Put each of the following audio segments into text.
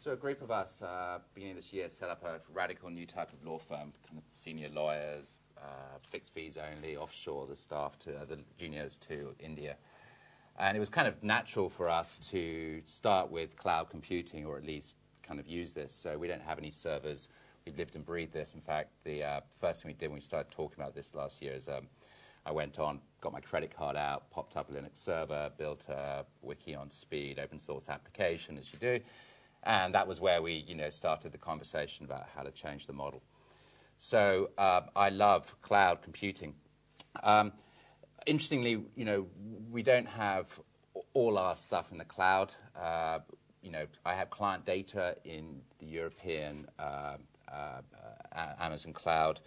So a group of us, beginning this year, set up a radical new type of law firm, kind of senior lawyers, fixed fees only, offshore the staff to the juniors to India. And it was kind of natural for us to start with cloud computing, or at least kind of use this. So we don't have any servers. We've lived and breathed this. In fact, the first thing we did when we started talking about this last year is I went on, got my credit card out, popped up a Linux server, built a wiki on speed, open source application, as you do. And that was where we, started the conversation about how to change the model. So I love cloud computing. Interestingly, we don't have all our stuff in the cloud. I have client data in the European Amazon cloud,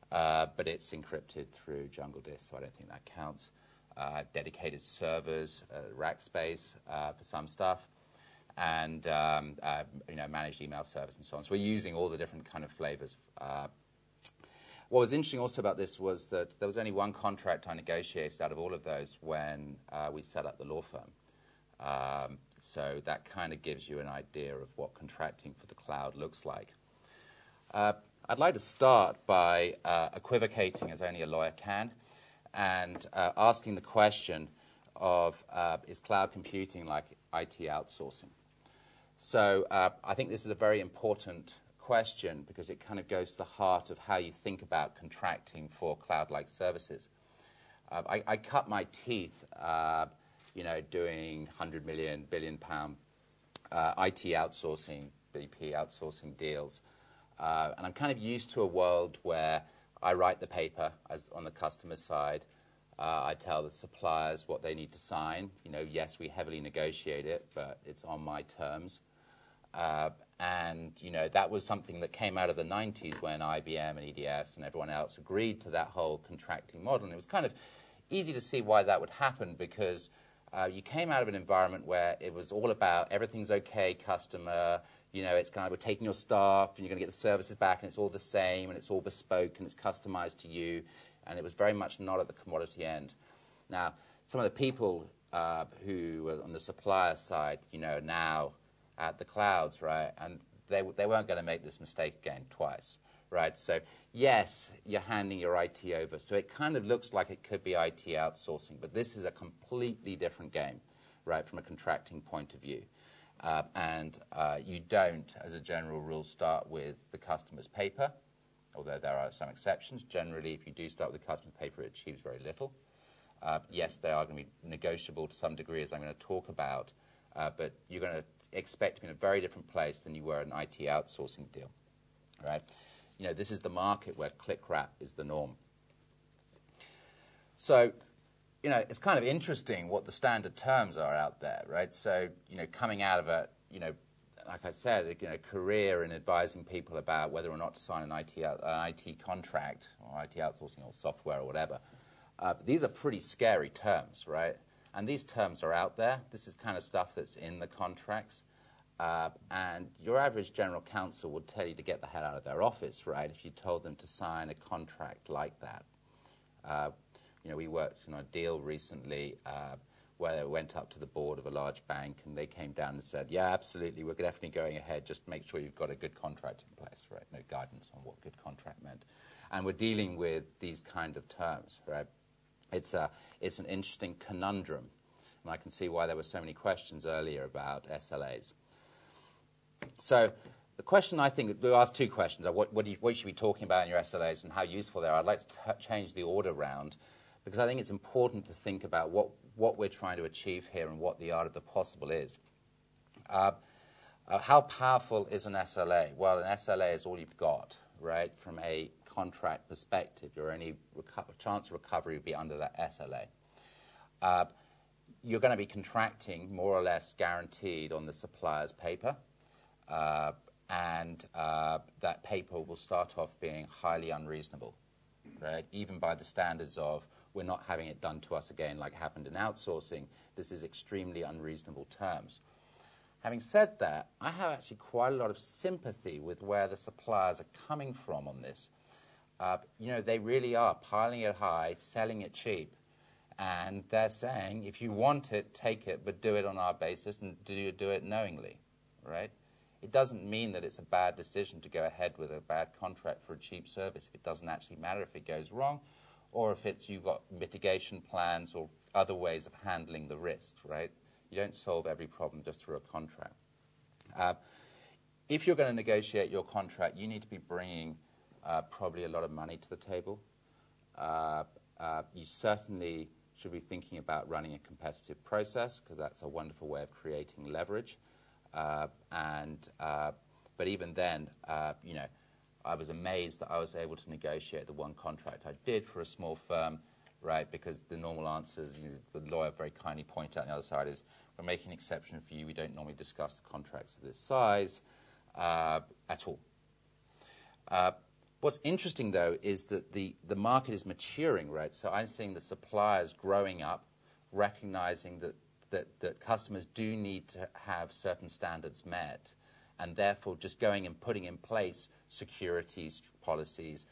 but it's encrypted through Jungle Disk, so I don't think that counts. I have dedicated servers, rack space for some stuff, and managed email service and so on. So we're using all the different kind of flavors. What was interesting also about this was that there was only one contract I negotiated out of all of those when we set up the law firm. So that kind of gives you an idea of what contracting for the cloud looks like. I'd like to start by equivocating, as only a lawyer can, and asking the question of, is cloud computing like IT outsourcing? So I think this is a very important question because it kind of goes to the heart of how you think about contracting for cloud-like services. I cut my teeth, doing 100 million, billion pound IT outsourcing, BP outsourcing deals. And I'm kind of used to a world where I write the paper as on the customer side. I tell the suppliers what they need to sign. Yes, we heavily negotiate it, but it's on my terms. And that was something that came out of the 90s when IBM and EDS and everyone else agreed to that whole contracting model. And it was kind of easy to see why that would happen because you came out of an environment where it was all about everything's okay, customer. It's kind of we're taking your staff and you're going to get the services back and it's all the same and it's all bespoke and it's customized to you. And it was very much not at the commodity end. Now, some of the people who were on the supplier side, now at the clouds, right? And they weren't going to make this mistake again twice, right? So, yes, you're handing your IT over. So it kind of looks like it could be IT outsourcing. But this is a completely different game, right, from a contracting point of view. And you don't, as a general rule, start with the customer's paper, although there are some exceptions. Generally, if you do start with the customer's paper, it achieves very little. Yes, they are going to be negotiable to some degree, as I'm going to talk about, but you're going to expect to be in a very different place than you were in an IT outsourcing deal, right? This is the market where click wrap is the norm. So, it's kind of interesting what the standard terms are out there, right? So, coming out of a, like I said, a career in advising people about whether or not to sign an IT contract or IT outsourcing or software or whatever, these are pretty scary terms, right? And these terms are out there. This is kind of stuff that's in the contracts. And your average general counsel would tell you to get the hell out of their office, right, if you told them to sign a contract like that. We worked on a deal recently where they went up to the board of a large bank and they came down and said, yeah, absolutely, we're definitely going ahead. Just make sure you've got a good contract in place, right? No guidance on what good contract meant. And we're dealing with these kind of terms, right? It's an interesting conundrum. And I can see why there were so many questions earlier about SLAs. So the question, I think, we asked two questions. What should we be talking about in your SLAs and how useful they are? I'd like to change the order round because I think it's important to think about what we're trying to achieve here and what the art of the possible is. How powerful is an SLA? Well, an SLA is all you've got, right? From a contract perspective, your only chance of recovery would be under that SLA. You're going to be contracting more or less guaranteed on the supplier's paper. And that paper will start off being highly unreasonable, right? Even by the standards of we're not having it done to us again like happened in outsourcing. This is extremely unreasonable terms. Having said that, I have actually quite a lot of sympathy with where the suppliers are coming from on this. They really are piling it high, selling it cheap. And they're saying, if you want it, take it, but do it on our basis and do it knowingly, right? It doesn't mean that it's a bad decision to go ahead with a bad contract for a cheap service. It doesn't actually matter if it goes wrong, or if you've got mitigation plans or other ways of handling the risk, right? You don't solve every problem just through a contract. If you're going to negotiate your contract, you need to be bringing probably a lot of money to the table. You certainly should be thinking about running a competitive process, because that's a wonderful way of creating leverage. But even then, you know, I was amazed that I was able to negotiate the one contract I did for a small firm, right? Because the normal answer is, you know, the lawyer very kindly pointed out on the other side is, we're making an exception for you. We don't normally discuss the contracts of this size at all. What's interesting, though, is that the market is maturing, right? So I'm seeing the suppliers growing up, recognizing that customers do need to have certain standards met, and therefore just going and putting in place securities policies,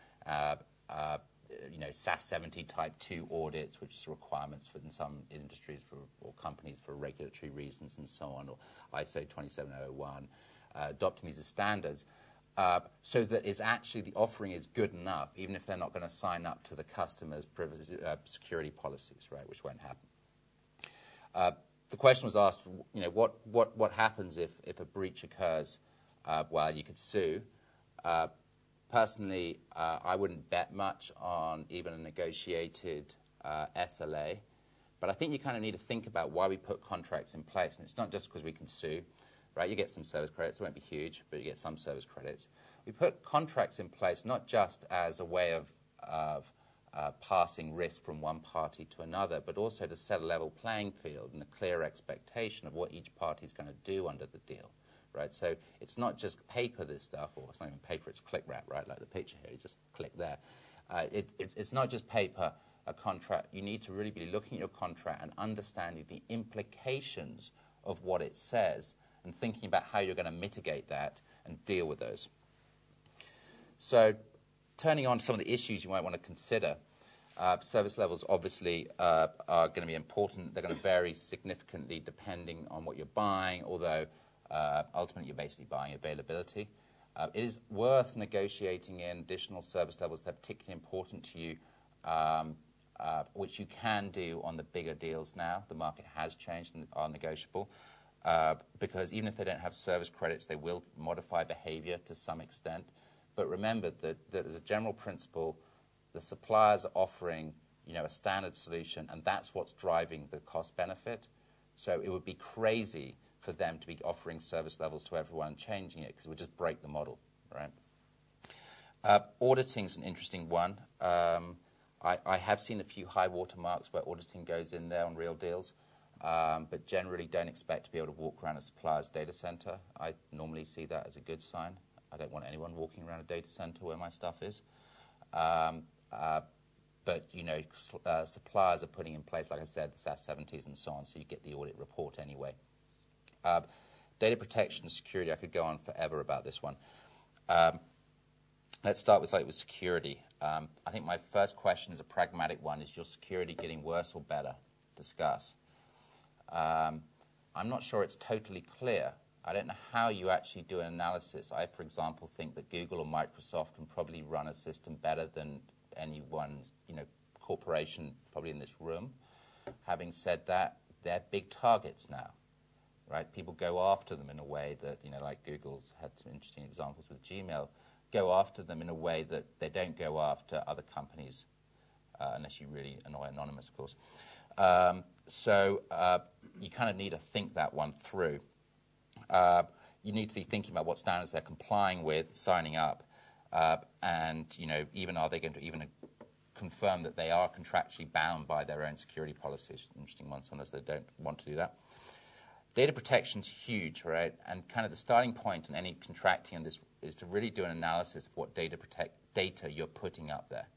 you know, SAS 70 Type 2 audits, which is requirements for in some industries or companies for regulatory reasons and so on, or ISO 27001, adopting these as standards, so that it's actually the offering is good enough, even if they're not going to sign up to the customer's security policies, right, which won't happen. The question was asked, you know, what happens if a breach occurs? Well, you could sue. Personally, I wouldn't bet much on even a negotiated SLA, but I think you kind of need to think about why we put contracts in place, and it's not just because we can sue, right? You get some service credits. It won't be huge, but you get some service credits. We put contracts in place not just as a way of passing risk from one party to another, but also to set a level playing field and a clear expectation of what each party is going to do under the deal, right? So it's not just paper, this stuff, or it's not even paper, it's click wrap, right, like the picture here, you just click there. It's not just paper, a contract. You need to really be looking at your contract and understanding the implications of what it says and thinking about how you're going to mitigate that and deal with those. So turning on to some of the issues you might want to consider, service levels obviously are going to be important. They're going to vary significantly depending on what you're buying, although ultimately you're basically buying availability. It is worth negotiating in additional service levels that are particularly important to you, which you can do on the bigger deals now. The market has changed and are negotiable, because even if they don't have service credits, they will modify behavior to some extent. But remember that as a general principle, the suppliers are offering, you know, a standard solution, and that's what's driving the cost benefit. So it would be crazy for them to be offering service levels to everyone and changing it, because it would just break the model, right? Auditing is an interesting one. I have seen a few high water marks where auditing goes in there on real deals, but generally don't expect to be able to walk around a supplier's data center. I normally see that as a good sign. I don't want anyone walking around a data center where my stuff is. But, you know, suppliers are putting in place, like I said, the SAS 70s and so on, so you get the audit report anyway. Data protection, security, I could go on forever about this one. Let's start with security. I think my first question is a pragmatic one. Is your security getting worse or better? Discuss. I'm not sure it's totally clear. I don't know how you actually do an analysis. I, for example, think that Google or Microsoft can probably run a system better than any one, you know, corporation probably in this room. Having said that, they're big targets now, right? People go after them in a way that, you know, like Google's had some interesting examples with Gmail, go after them in a way that they don't go after other companies, unless you really annoy Anonymous, of course. So you kind of need to think that one through. You need to be thinking about what standards they're complying with, signing up, and, you know, even are they going to even confirm that they are contractually bound by their own security policies? Interesting one. Sometimes they don't want to do that. Data protection's huge, right? And kind of the starting point in any contracting in this is to really do an analysis of what data you're putting up there.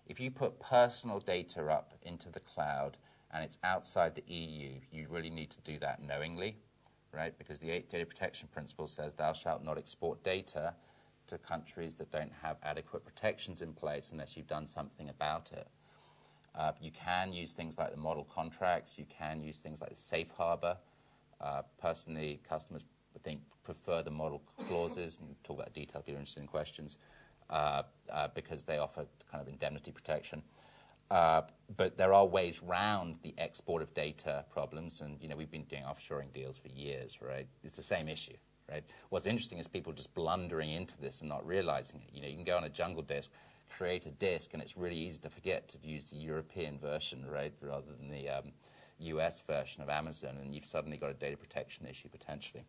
If you put personal data up into the cloud and it's outside the EU, you really need to do that knowingly, right? Because the 8th Data Protection Principle says thou shalt not export data to countries that don't have adequate protections in place unless you've done something about it. You can use things like the model contracts. You can use things like the safe harbor. Personally, customers I think, prefer the model clauses, and talk about detail if you're interested in questions, because they offer kind of indemnity protection. But there are ways round the export of data problems, and we've been doing offshoring deals for years, right? It's the same issue, right? What's interesting is people just blundering into this and not realizing it. You can go on a jungle disk, create a disk, and it's really easy to forget to use the European version, right, rather than the US version of Amazon, and you've suddenly got a data protection issue potentially.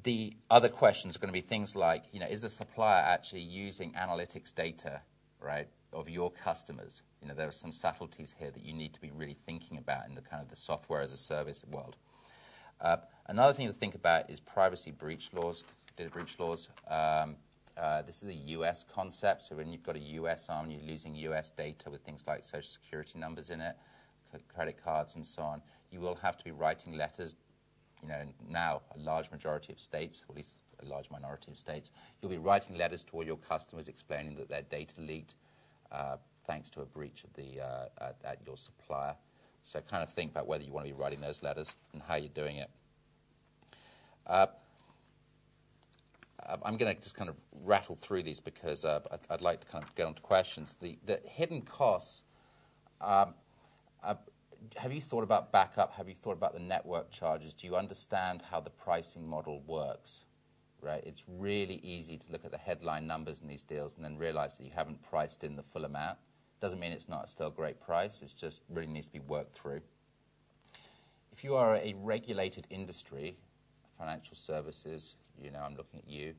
The other questions are going to be things like, is the supplier actually using analytics data, right, of your customers? There are some subtleties here that you need to be really thinking about in the kind of the software as a service world. Another thing to think about is privacy breach laws, data breach laws. This is a US concept, so when you've got a US arm, you're losing US data with things like social security numbers in it, credit cards and so on. You will have to be writing letters. Now a large majority of states, or at least a large minority of states, you'll be writing letters to all your customers explaining that their data leaked thanks to a breach at your supplier. So kind of think about whether you want to be writing those letters and how you're doing it. I'm going to just kind of rattle through these because I'd like to kind of get on to questions. The hidden costs, have you thought about backup? Have you thought about the network charges? Do you understand how the pricing model works? Right? It's really easy to look at the headline numbers in these deals and then realize that you haven't priced in the full amount. Doesn't mean it's not still a great price. It just really needs to be worked through. If you are a regulated industry, financial services, I'm looking at you,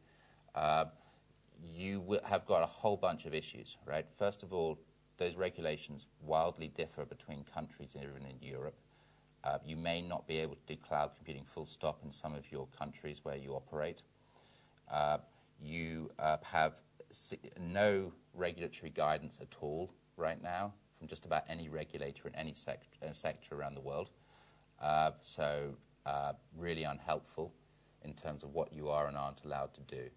you have got a whole bunch of issues, right? First of all, those regulations wildly differ between countries, even in Europe. You may not be able to do cloud computing full stop in some of your countries where you operate. You have no regulatory guidance at all right now from just about any regulator in any sector around the world. So really unhelpful in terms of what you are and aren't allowed to do.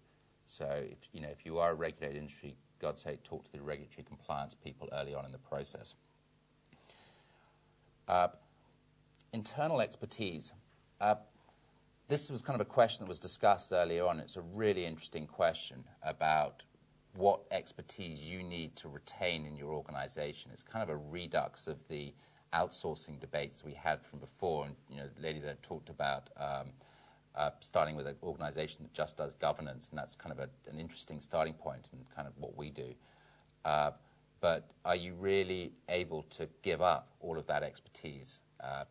So if you are a regulated industry, God's sake, talk to the regulatory compliance people early on in the process. Internal expertise. This was kind of a question that was discussed earlier on. It's a really interesting question about what expertise you need to retain in your organization. It's kind of a redux of the outsourcing debates we had from before. And the lady that talked about starting with an organization that just does governance, and that's kind of an interesting starting point and kind of what we do. But are you really able to give up all of that expertise?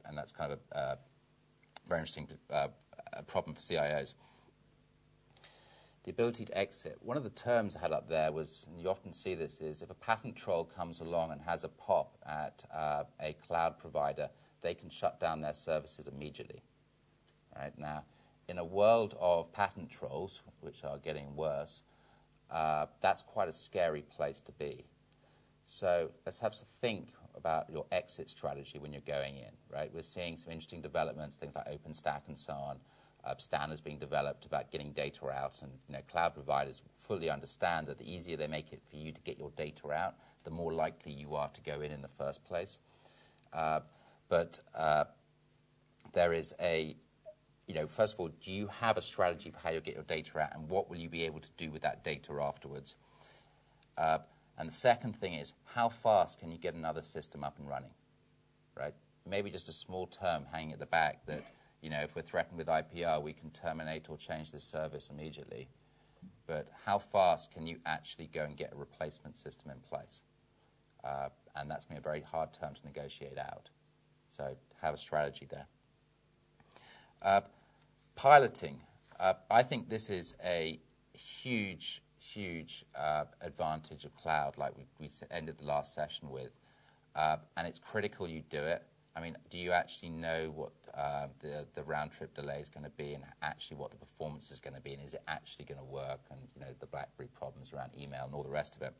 And that's kind of a very interesting problem for CIOs. The ability to exit. One of the terms I had up there was, and you often see this, is if a patent troll comes along and has a pop at a cloud provider, they can shut down their services immediately. Right now, in a world of patent trolls, which are getting worse, that's quite a scary place to be. So let's have to think about your exit strategy when you're going in, right? We're seeing some interesting developments, things like OpenStack and so on, standards being developed about getting data out, and cloud providers fully understand that the easier they make it for you to get your data out, the more likely you are to go in the first place. But there is a first of all, do you have a strategy for how you'll get your data out, and what will you be able to do with that data afterwards? And the second thing is, how fast can you get another system up and running, right? Maybe just a small term hanging at the back that, if we're threatened with IPR, we can terminate or change this service immediately. But how fast can you actually go and get a replacement system in place? And that's going to be a very hard term to negotiate out. So have a strategy there. Piloting. I think this is a huge advantage of cloud, like we ended the last session with. And it's critical you do it. I mean, do you actually know what the round-trip delay is going to be, and actually what the performance is going to be, and is it actually going to work, and the BlackBerry problems around email and all the rest of it.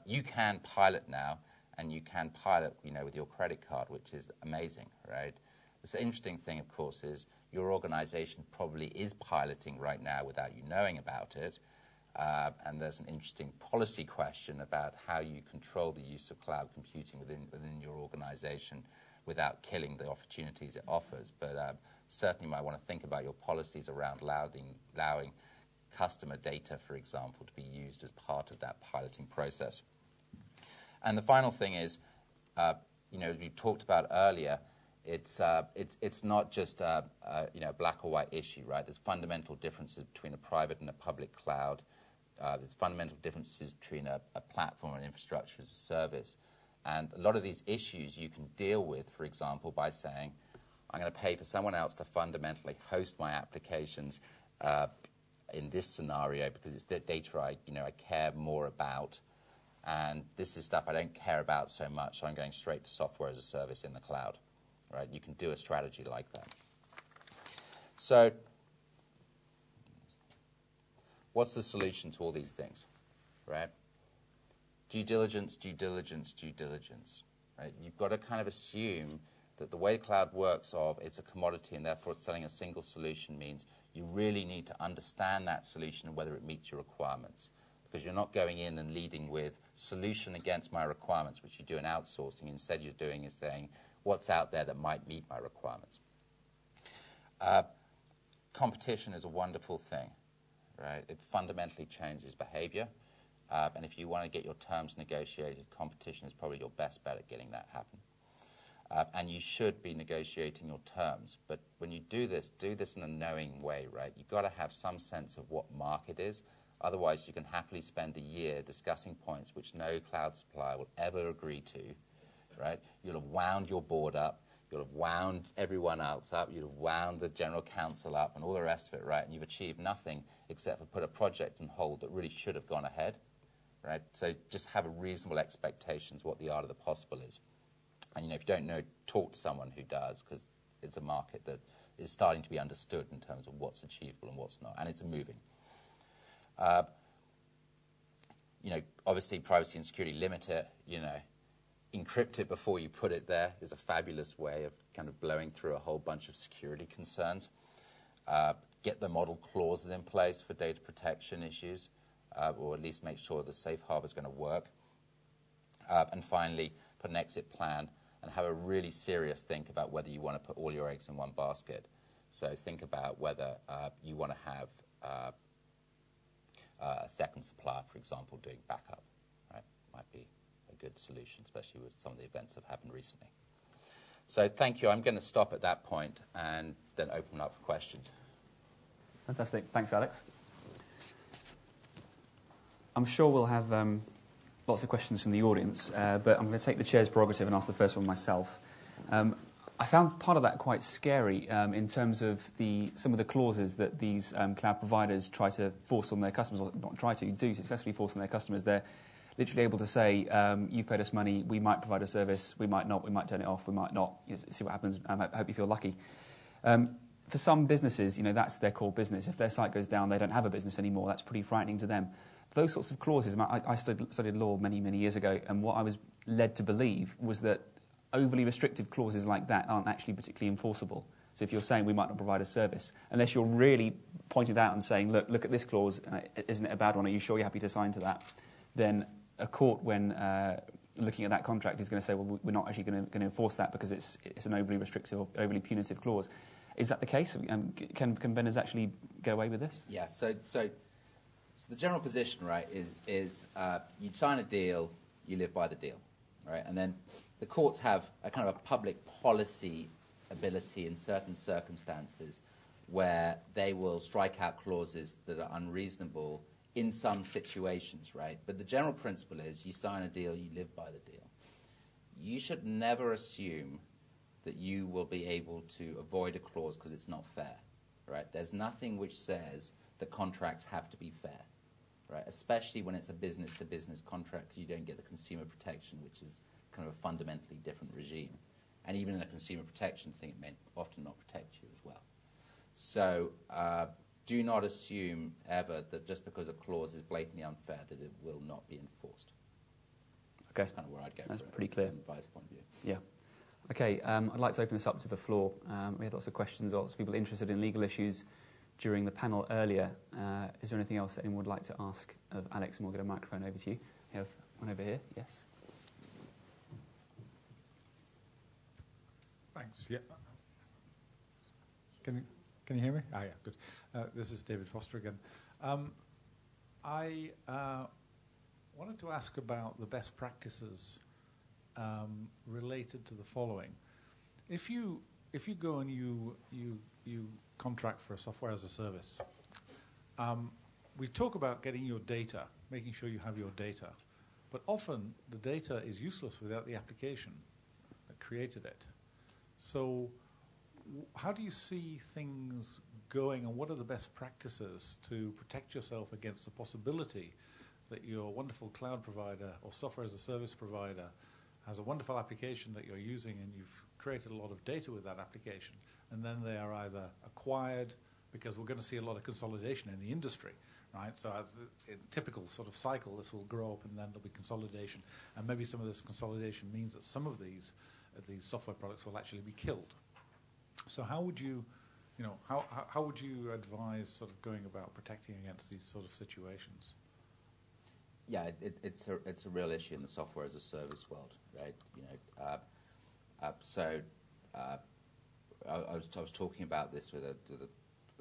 You can pilot now, and you can pilot with your credit card, which is amazing, right? The interesting thing, of course, is your organization probably is piloting right now without you knowing about it. And there's an interesting policy question about how you control the use of cloud computing within your organization without killing the opportunities it offers. But certainly you might want to think about your policies around allowing customer data, for example, to be used as part of that piloting process. And the final thing is, we talked about earlier, it's not just a black or white issue, right? There's fundamental differences between a private and a public cloud. There's fundamental differences between a platform and infrastructure as a service. And a lot of these issues you can deal with, for example, by saying, I'm going to pay for someone else to fundamentally host my applications in this scenario because it's the data I care more about. And this is stuff I don't care about so much, so I'm going straight to software as a service in the cloud. Right? You can do a strategy like that. So what's the solution to all these things? Right? Due diligence, due diligence, due diligence. Right? You've got to kind of assume that the way cloud works it's a commodity and therefore selling a single solution means you really need to understand that solution and whether it meets your requirements. Because you're not going in and leading with solution against my requirements, which you do in outsourcing. Instead, you're doing is saying, what's out there that might meet my requirements? Competition is a wonderful thing, right? It fundamentally changes behavior. And if you want to get your terms negotiated, competition is probably your best bet at getting that happen. And you should be negotiating your terms. But when you do this in a knowing way, right? You've got to have some sense of what market is. Otherwise, you can happily spend a year discussing points which no cloud supplier will ever agree to, right? You'll have wound your board up. You'll have wound everyone else up. You'll have wound the general counsel up and all the rest of it, right? And you've achieved nothing except for put a project on hold that really should have gone ahead, right? So just have a reasonable expectations what the art of the possible is. And, if you don't know, talk to someone who does, because it's a market that is starting to be understood in terms of what's achievable and what's not, and it's moving. Obviously, privacy and security limit it, encrypt it before you put it there is a fabulous way of kind of blowing through a whole bunch of security concerns. Get the model clauses in place for data protection issues, or at least make sure the safe harbor is going to work. And finally, put an exit plan and have a really serious think about whether you want to put all your eggs in one basket. So think about whether you want to have a second supplier, for example, doing backup. Right? Might be a good solution, especially with some of the events that have happened recently. So thank you. I'm going to stop at that point and then open up for questions. Fantastic. Thanks, Alex. I'm sure we'll have lots of questions from the audience, but I'm going to take the chair's prerogative and ask the first one myself. I found part of that quite scary in terms of some of the clauses that these cloud providers try to force on their customers, or not try to, do successfully force on their customers. They're literally able to say, you've paid us money, we might provide a service, we might not, we might turn it off, we might not, see what happens, I hope you feel lucky. For some businesses, that's their core business. If their site goes down, they don't have a business anymore. That's pretty frightening to them. Those sorts of clauses, I studied law many, many years ago, and what I was led to believe was that overly restrictive clauses like that aren't actually particularly enforceable. So if you're saying we might not provide a service, unless you're really pointing out and saying, look at this clause, isn't it a bad one? Are you sure you're happy to sign to that? Then a court, when looking at that contract, is going to say, well, we're not actually going to enforce that because it's an overly restrictive or overly punitive clause. Is that the case? Can vendors actually get away with this? Yeah, so the general position, right, is you sign a deal, you live by the deal, right? And then the courts have a kind of a public policy ability in certain circumstances where they will strike out clauses that are unreasonable in some situations, right? But the general principle is you sign a deal, you live by the deal. You should never assume that you will be able to avoid a clause because it's not fair, right? There's nothing which says that contracts have to be fair, right? Especially when it's a business-to-business contract, because you don't get the consumer protection, which is kind of a fundamentally different regime. And even in a consumer protection thing, it may often not protect you as well. So do not assume ever that just because a clause is blatantly unfair that it will not be enforced. Okay. That's kind of where I'd go. That's pretty clear. From an advice point of view. Yeah. Okay, I'd like to open this up to the floor. We had lots of questions, lots of people interested in legal issues. during the panel earlier. Is there anything else that anyone would like to ask of Alex? And we'll get a microphone over to you. We have one over here. Yes. Thanks. Yeah. Can you hear me? Ah, yeah, good. This is David Foster again. I wanted to ask about the best practices related to the following. If you go and you contract for a software as a service, we talk about getting your data, making sure you have your data, but often the data is useless without the application that created it. So how do you see things going, and what are the best practices to protect yourself against the possibility that your wonderful cloud provider or software as a service provider has a wonderful application that you're using and you've created a lot of data with that application, and then they are either acquired, because we're going to see a lot of consolidation in the industry, right? So as in typical sort of cycle, this will grow up and then there'll be consolidation, and maybe some of this consolidation means that some of these software products will actually be killed. So how would you, how would you advise sort of going about protecting against these sort of situations? Yeah, it's a real issue in the software as a service world, right? I was talking about this with a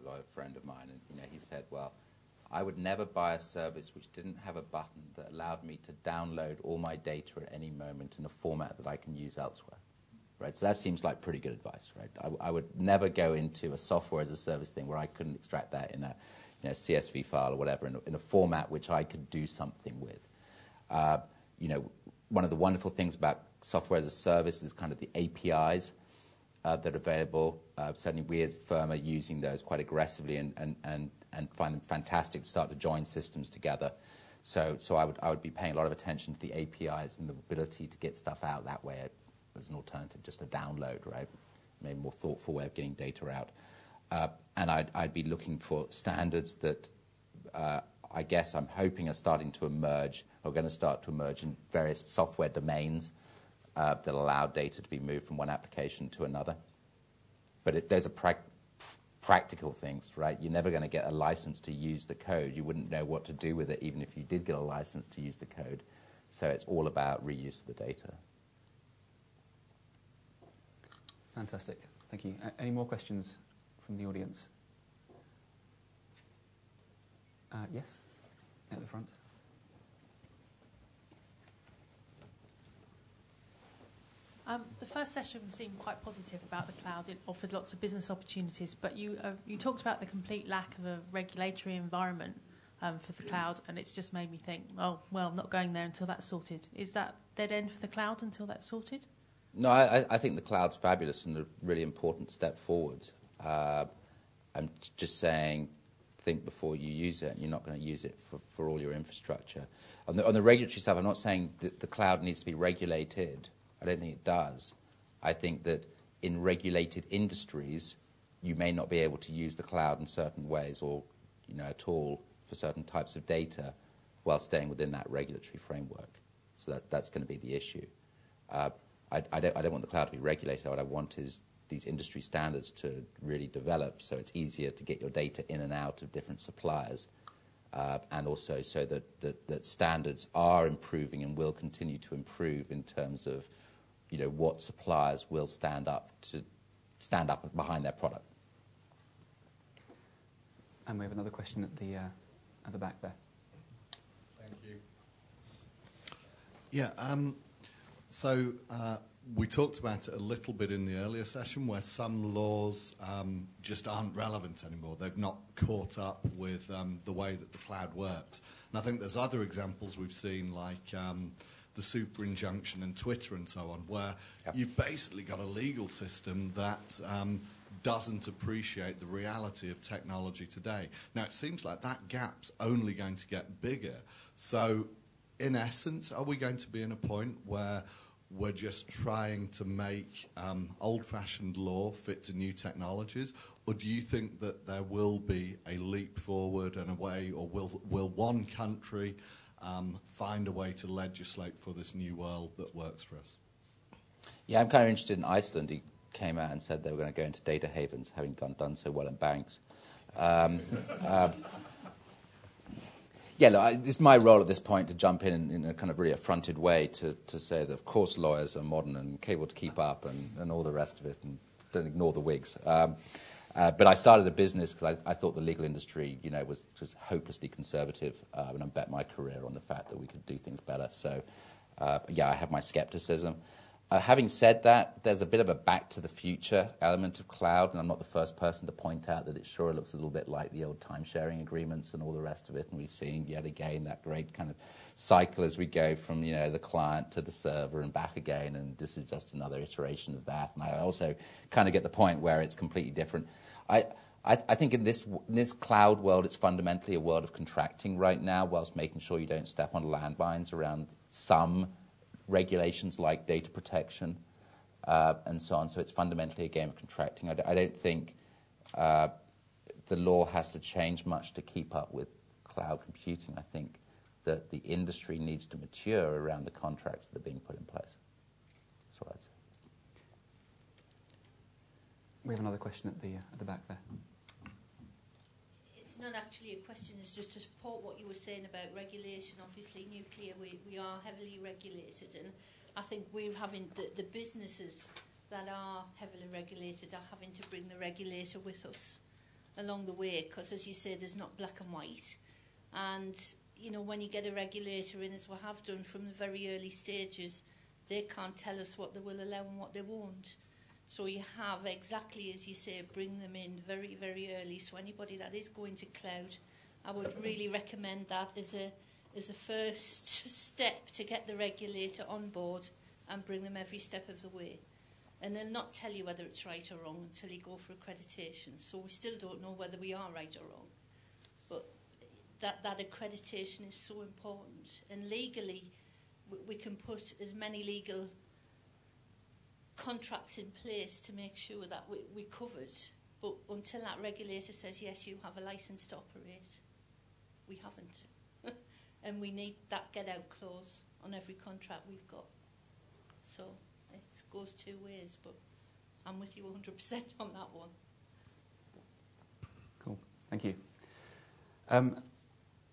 lawyer friend of mine, and he said, well, I would never buy a service which didn't have a button that allowed me to download all my data at any moment in a format that I can use elsewhere. Right, so that seems like pretty good advice, right? I would never go into a software as a service thing where I couldn't extract that in a CSV file or whatever in a format which I could do something with. One of the wonderful things about software as a service is kind of the APIs that are available. Certainly we as a firm are using those quite aggressively and find them fantastic to start to join systems together. So I would be paying a lot of attention to the APIs and the ability to get stuff out that way as an alternative, just a download, right? Maybe more thoughtful way of getting data out. And I'd be looking for standards that I guess I'm hoping are starting to emerge, or going to start to emerge in various software domains that allow data to be moved from one application to another. But there's a practical things, right? You're never going to get a license to use the code. You wouldn't know what to do with it even if you did get a license to use the code. So it's all about reuse of the data. Fantastic. Thank you. Any more questions from the audience? Yes, at the front. The first session seemed quite positive about the cloud. It offered lots of business opportunities, but you talked about the complete lack of a regulatory environment for the cloud, and it's just made me think, oh, well, I'm not going there until that's sorted. Is that dead end for the cloud until that's sorted? No, I think the cloud's fabulous and a really important step forward. I'm just saying, think before you use it, and you're not going to use it for all your infrastructure. On the regulatory stuff, I'm not saying that the cloud needs to be regulated. I don't think it does. I think that in regulated industries, you may not be able to use the cloud in certain ways or at all for certain types of data while staying within that regulatory framework. So that's going to be the issue. I don't want the cloud to be regulated. What I want is these industry standards to really develop so it's easier to get your data in and out of different suppliers, and also so that standards are improving and will continue to improve in terms of what suppliers will stand up behind their product. And we have another question at the back there. Thank you. Yeah. So we talked about it a little bit in the earlier session, where some laws just aren't relevant anymore. They've not caught up with the way that the cloud works. And I think there's other examples we've seen, like the super injunction and Twitter and so on, where you've basically got a legal system that doesn't appreciate the reality of technology today. Now, it seems like that gap's only going to get bigger. So, in essence, are we going to be in a point where we're just trying to make old-fashioned law fit to new technologies, or do you think that there will be a leap forward and a way, or will one country find a way to legislate for this new world that works for us? Yeah, I'm kind of interested in Iceland. He came out and said they were going to go into data havens, having done so well in banks. Yeah, look, it's my role at this point to jump in a kind of really affronted way to say that, of course, lawyers are modern and capable to keep up and all the rest of it, and don't ignore the wigs. But I started a business because I thought the legal industry, was just hopelessly conservative, and I bet my career on the fact that we could do things better. So, I have my skepticism. Having said that, there's a bit of a back to the future element of cloud, and I'm not the first person to point out that it sure looks a little bit like the old time-sharing agreements and all the rest of it, and we've seen yet again that great kind of cycle as we go from the client to the server and back again, and this is just another iteration of that. And I also kind of get the point where it's completely different. I think in this cloud world, it's fundamentally a world of contracting right now, whilst making sure you don't step on landmines around some regulations like data protection and so on. So it's fundamentally a game of contracting. I don't think the law has to change much to keep up with cloud computing. I think that the industry needs to mature around the contracts that are being put in place. That's what I'd say. We have another question at the back there. It's not actually a question, it's just to support what you were saying about regulation. Obviously, nuclear, we are heavily regulated, and I think we're having the businesses that are heavily regulated are having to bring the regulator with us along the way, because, as you say, there's not black and white. And, when you get a regulator in, as we have done from the very early stages, they can't tell us what they will allow and what they won't. So you have, exactly as you say, bring them in very, very early. So anybody that is going to cloud, I would really recommend that as a first step to get the regulator on board and bring them every step of the way. And they'll not tell you whether it's right or wrong until you go for accreditation. So we still don't know whether we are right or wrong. But that accreditation is so important. And legally, we can put as many legal contracts in place to make sure that we're covered, but until that regulator says yes, you have a license to operate, we haven't. And we need that get out clause on every contract we've got. So it goes two ways, but I'm with you 100% on that one. Cool, thank you.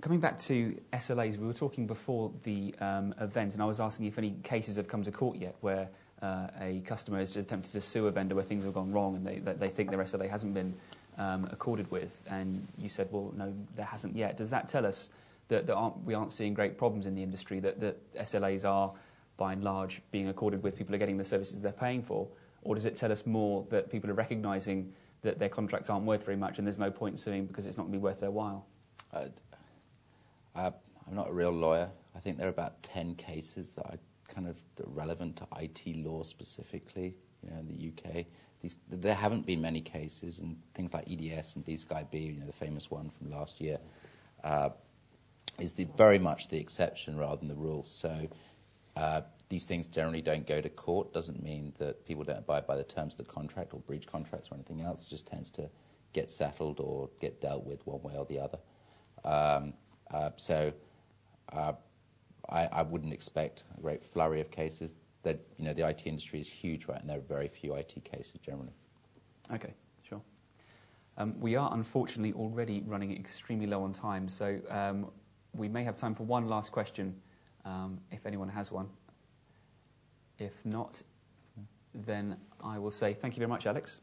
Coming back to SLAs, we were talking before the event, and I was asking if any cases have come to court yet where a customer has just attempted to sue a vendor where things have gone wrong and they think their SLA hasn't been accorded with, and you said, well, no, there hasn't yet. Does that tell us that we aren't seeing great problems in the industry, that SLAs are, by and large, being accorded with, people are getting the services they're paying for? Or does it tell us more that people are recognising that their contracts aren't worth very much and there's no point suing because it's not going to be worth their while? I'm not a real lawyer. I think there are about 10 cases that are relevant to IT law specifically, in the UK. There haven't been many cases, and things like EDS and B-Sky-B, the famous one from last year, is very much the exception rather than the rule. So these things generally don't go to court. Doesn't mean that people don't abide by the terms of the contract or breach contracts or anything else. It just tends to get settled or get dealt with one way or the other. I wouldn't expect a great flurry of cases. That the IT industry is huge, right, and there are very few IT cases generally. Okay, sure. We are unfortunately already running extremely low on time, so we may have time for one last question, if anyone has one. If not, then I will say thank you very much, Alex.